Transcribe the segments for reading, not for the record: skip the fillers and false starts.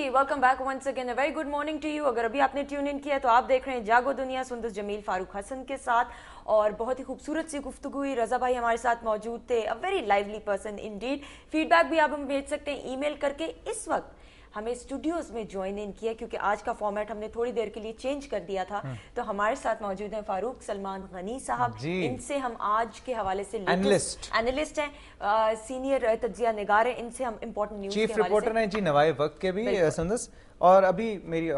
Welcome back once again, a very good morning to you. अगर अभी आपने tune in किया तो आप देख रहे हैं जागो दुनिया सुंदर जमील फारूक हसन के साथ, और बहुत ही खूबसूरत सी गुफ्तगू हुई। रजा भाई हमारे साथ मौजूद थे, a very lively person Indeed. Feedback भी आप हम भेज सकते हैं ईमेल करके। इस वक्त हमें स्टूडियोज में ज्वाइन इन किया क्योंकि आज का फॉर्मेट हमने थोड़ी देर के लिए चेंज कर दिया था। तो हमारे साथ मौजूद हैं फारूक सलमान गनी साहब। इनसे हम आज के हवाले से एनालिस्ट हैं, सीनियर तज्जिया निगार हैं। इनसे हम इंपॉर्टेंट न्यूज़ चीफ रिपोर्टर हैं जी नवाए वक्त के भी संदस। और अभी मेरी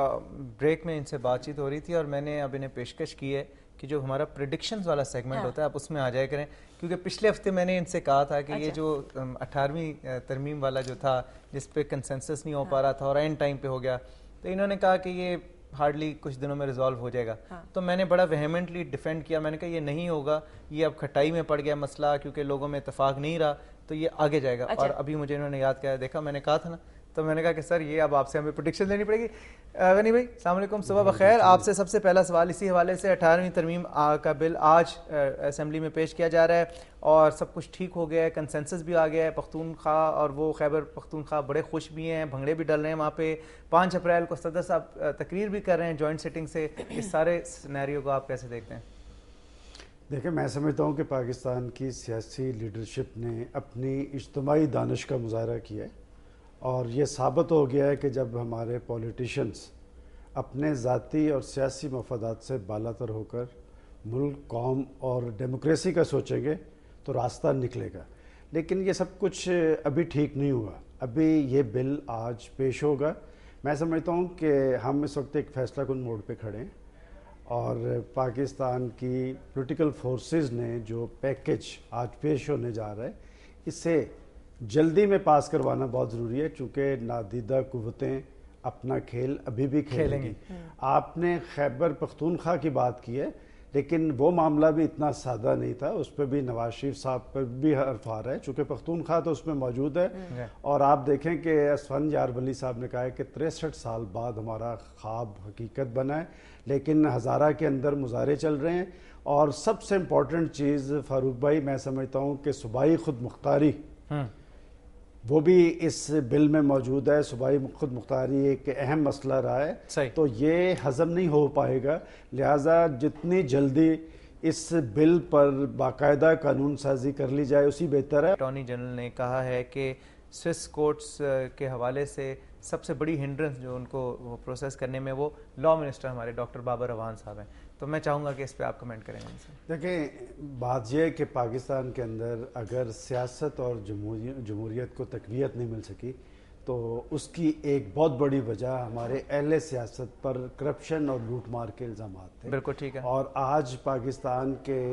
ब्रेक में इनसे बातचीत हो रही थी और मैंने अब इन्हें पेशकश की है कि जो हमारा प्रेडिक्शंस वाला सेगमेंट होता है आप उसमें आ जाया करें, क्योंकि पिछले हफ्ते मैंने इनसे कहा था कि ये जो 18वीं तरमीम वाला जो था जिस पे कंसेंसस नहीं हो पा रहा था और एंड टाइम पे हो गया, तो इन्होंने कहा कि ये हार्डली कुछ दिनों में रिजॉल्व हो जाएगा। तो मैंने बड़ा वेहेमेंटली डिफेंड किया, मैंने कहा ये नहीं होगा, ये अब खटाई में पड़ गया मसला क्योंकि लोगों में इतफाक नहीं रहा, तो ये आगे जाएगा। और अभी मुझे इन्होंने याद किया, देखा मैंने कहा था ना, तो मैंने कहा कि सर ये अब आपसे हमें प्रेडिक्शन लेनी पड़ेगी। गनी भाई अस्सलाम वालेकुम, सुबह बखैर। आपसे सबसे पहला सवाल इसी हवाले से, 18वीं तरमीम का बिल आज असेंबली में पेश किया जा रहा है और सब कुछ ठीक हो गया है, कंसेंसस भी आ गया है। पख्तूनख्वा और वो खैबर पख्तूनख्वा बड़े खुश भी हैं, भंगड़े भी डल रहे हैं वहाँ पे। 5 अप्रैल को सदर साहब तकरीर भी कर रहे हैं जॉइंट सिटिंग से। इस सारे सिनेरियो को आप कैसे देखते हैं? देखिए, मैं समझता हूँ कि पाकिस्तान की सियासी लीडरशिप ने अपनी इज्तिमाई दानिश का मुजाहरा किया है और ये साबित हो गया है कि जब हमारे पॉलिटिशियंस अपने ज़ाती और सियासी मफादात से बालातर होकर मुल्क, कौम और डेमोक्रेसी का सोचेंगे तो रास्ता निकलेगा। लेकिन ये सब कुछ अभी ठीक नहीं हुआ। अभी ये बिल आज पेश होगा। मैं समझता हूँ कि हम इस वक्त एक फैसला कुन मोड़ पे खड़े हैं और पाकिस्तान की पॉलिटिकल फोर्सेस ने जो पैकेज आज पेश होने जा रहा है इसे जल्दी में पास करवाना बहुत ज़रूरी है, चूँकि नादीदा कुव्वतें अपना खेल अभी भी खेलेंगी। आपने खैबर पख्तूनख्वा की बात की है, लेकिन वो मामला भी इतना सादा नहीं था, उस पर भी नवाज शरीफ साहब पर भी हर्फ आ रहा है, चूँकि पख्तूनख्वा तो उसमें मौजूद है। और आप देखें कि असफन यार वली साहब ने कहा है कि 63 साल बाद हमारा ख्वाब हकीकत बना है, लेकिन हज़ारा के अंदर मुजाहरे चल रहे हैं। और सबसे इम्पॉर्टेंट चीज़ फारूक भाई, मैं समझता हूँ कि सूबाई खुद मुख्तारी वो भी इस बिल में मौजूद है। सूबाई खुद मुख्तारी एक अहम मसला रहा है, तो ये हज़म नहीं हो पाएगा। लिहाजा जितनी जल्दी इस बिल पर बाकायदा कानून साजी कर ली जाए उसी बेहतर है। अटॉर्नी जनरल ने कहा है कि स्विस कोर्ट्स के हवाले से सबसे बड़ी हिंड्रेंस जो उनको प्रोसेस करने में वो लॉ मिनिस्टर हमारे डॉक्टर बाबर रवान साहब हैं। तो मैं चाहूँगा कि इस पे आप कमेंट करें उनसे। देखें, बात यह है कि पाकिस्तान के अंदर अगर सियासत और जमहूरियत को तकवीत नहीं मिल सकी तो उसकी एक बहुत बड़ी वजह हमारे अहले सियासत पर करप्शन और लूट मार के इल्ज़ाम थे। बिल्कुल ठीक है। और आज पाकिस्तान के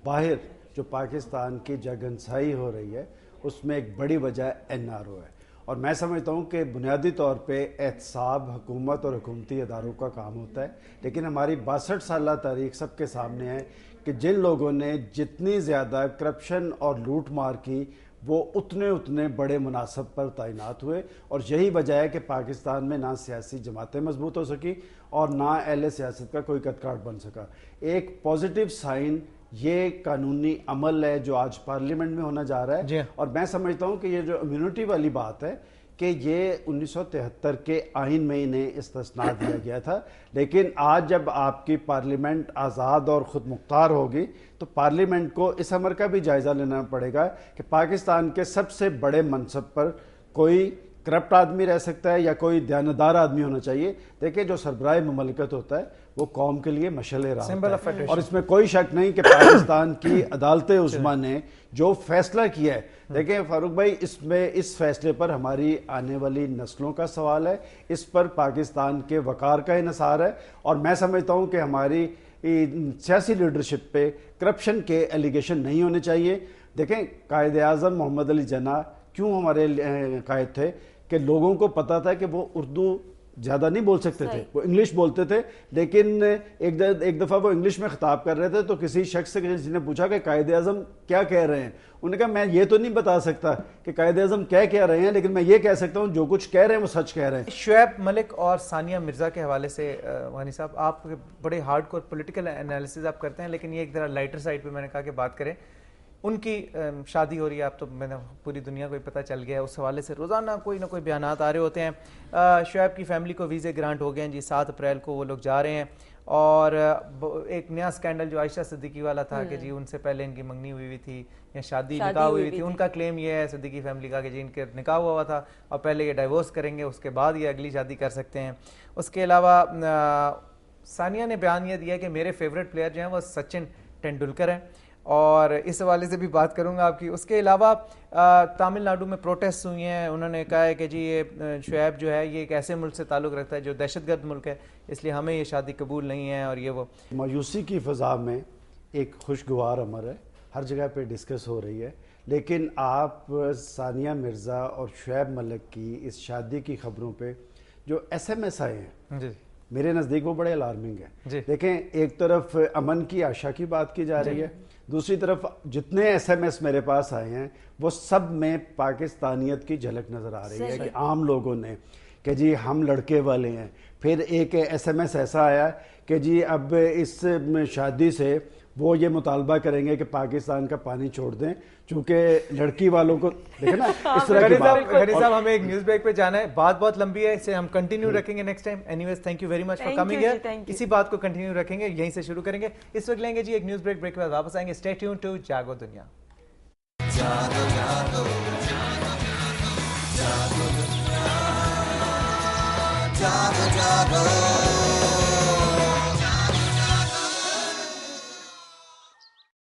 बाहर जो पाकिस्तान की जगहंसाई हो रही है उसमें एक बड़ी वजह NRO है। और मैं समझता हूँ कि बुनियादी तौर पे एहतसाब हुकूमत और हुकूमती अदारों का काम होता है, लेकिन हमारी 62 साल तारीख सबके सामने है कि जिन लोगों ने जितनी ज़्यादा करप्शन और लूट मार की वो उतने बड़े मुनासब पर तैनात हुए। और यही वजह है कि पाकिस्तान में ना सियासी जमातें मजबूत हो सकी और ना अहले सियासत का कोई कदकाठ बन सका। एक पॉजिटिव साइन ये कानूनी अमल है जो आज पार्लियामेंट में होना जा रहा है। और मैं समझता हूँ कि ये जो इम्यूनिटी वाली बात है कि ये 1973 के आइन में इन्हें इस्तिस्ना दिया गया था, लेकिन आज जब आपकी पार्लियामेंट आज़ाद और ख़ुद मुख्तार होगी तो पार्लियामेंट को इस अमर का भी जायज़ा लेना पड़ेगा कि पाकिस्तान के सबसे बड़े मनसब पर कोई करप्ट आदमी रह सकता है या कोई दयानतदार आदमी होना चाहिए। देखिए, जो सरबराह मुमलिकत होता है वो कौम के लिए मशअल राह होता है और इसमें कोई शक नहीं कि पाकिस्तान की अदालत उज़्मा ने जो फैसला किया है, देखिए फारूक भाई, इसमें इस फैसले पर हमारी आने वाली नस्लों का सवाल है, इस पर पाकिस्तान के वकार का इन्हिसार है। और मैं समझता हूँ कि हमारी सियासी लीडरशिप पे करप्शन के एलिगेशन नहीं होने चाहिए। देखें, कायद आज़म मोहम्मद अली जिन्ना क्यों हमारे कायद थे कि लोगों को पता था कि वो उर्दू ज़्यादा नहीं बोल सकते थे, वो इंग्लिश बोलते थे, लेकिन एक दफ़ा वो इंग्लिश में खिताब कर रहे थे तो किसी शख्स से किसी ने पूछा कि कायद आज़म क्या कह रहे हैं। उन्होंने कहा मैं ये तो नहीं बता सकता कि कायद आज़म क्या रहे हैं, लेकिन मैं ये कह सकता हूँ जो कुछ कह रहे हैं वो सच कह रहे हैं। शुएब मलिक और सानिया मिर्ज़ा के हवाले से वानी साहब, आप बड़े हार्ड कोर पोलिटिकल एनालिसिस आप करते हैं, लेकिन ये एक तरह लाइटर साइड पर मैंने कहा कि बात करें ان کی شادی ہو رہی ہے. اب تو میں نے پوری دنیا کو پتہ چل گیا ہے, اس حوالے سے روزانہ کوئی نہ کوئی بیانات آ رہے ہوتے ہیں. شعیب کی فیملی کو ویزے گرانٹ ہو گئے ہیں جی, 7 اپریل کو وہ لوگ جا رہے ہیں. اور ایک نیا سکینڈل جو عائشہ صدیقی والا تھا کہ جی ان سے پہلے ان کی منگنی ہوئی تھی یا شادی نکاح ہوئی تھی, ان کا کلیم یہ ہے صدیقی فیملی کا کہ جی ان کے نکاح ہوا تھا اور پہلے یہ ڈائیورس کریں گے, اس کے بعد یہ اگلی شادی کر سکتے ہیں. اس کے علاوہ ثانیہ نے بیان یہ دیا کہ میرے فیوریٹ پلیئر جو ہیں وہ سچن ٹینڈولکر ہیں, اور اس حوالے سے بھی بات کروں گا آپ کی. اس کے علاوہ تامل ناڈو میں پروٹیسٹ ہوئی ہیں, انہوں نے کہا ہے کہ جی یہ شعیب جو ہے یہ ایک ایسے ملک سے تعلق رکھتا ہے جو دہشت گرد ملک ہے, اس لیے ہمیں یہ شادی قبول نہیں ہے. اور یہ وہ مایوسی کی فضا میں ایک خوشگوار امر ہے, ہر جگہ پہ ڈسکس ہو رہی ہے, لیکن آپ ثانیہ مرزا اور شعیب ملک کی اس شادی کی خبروں پہ جو ایس ایم ایس آئے ہیں جی میرے نزدیک وہ بڑے الارمنگ ہیں. جی. دیکھیں ایک طرف امن کی آشا کی بات کی جا رہی ہے, دوسری طرف جتنے ایس ایم ایس میرے پاس آئے ہیں وہ سب میں پاکستانیت کی جھلک نظر آ رہی ہے کہ عام لوگوں نے کہ جی ہم لڑکے والے ہیں. پھر ایک ایس ایم ایس ایسا آیا کہ جی اب اس شادی سے وہ یہ مطالبہ کریں گے کہ پاکستان کا پانی چھوڑ دیں چونکہ لڑکی والوں کو دیکھیں نا اس طرح کی بات. غنی صاحب ہمیں ایک نیوز بریک پہ جانا ہے, بات بہت لمبی ہے, اسے ہم کنٹینیو رکھیں گے next time. Anyways thank you very much for coming here. اسی بات کو کنٹینیو رکھیں گے, یہیں سے شروع کریں گے. اس وقت لیں گے جی ایک نیوز بریک, بریک کے بعد واپس آئیں گے. اسٹے ٹیون ٹو جاگو دنیا.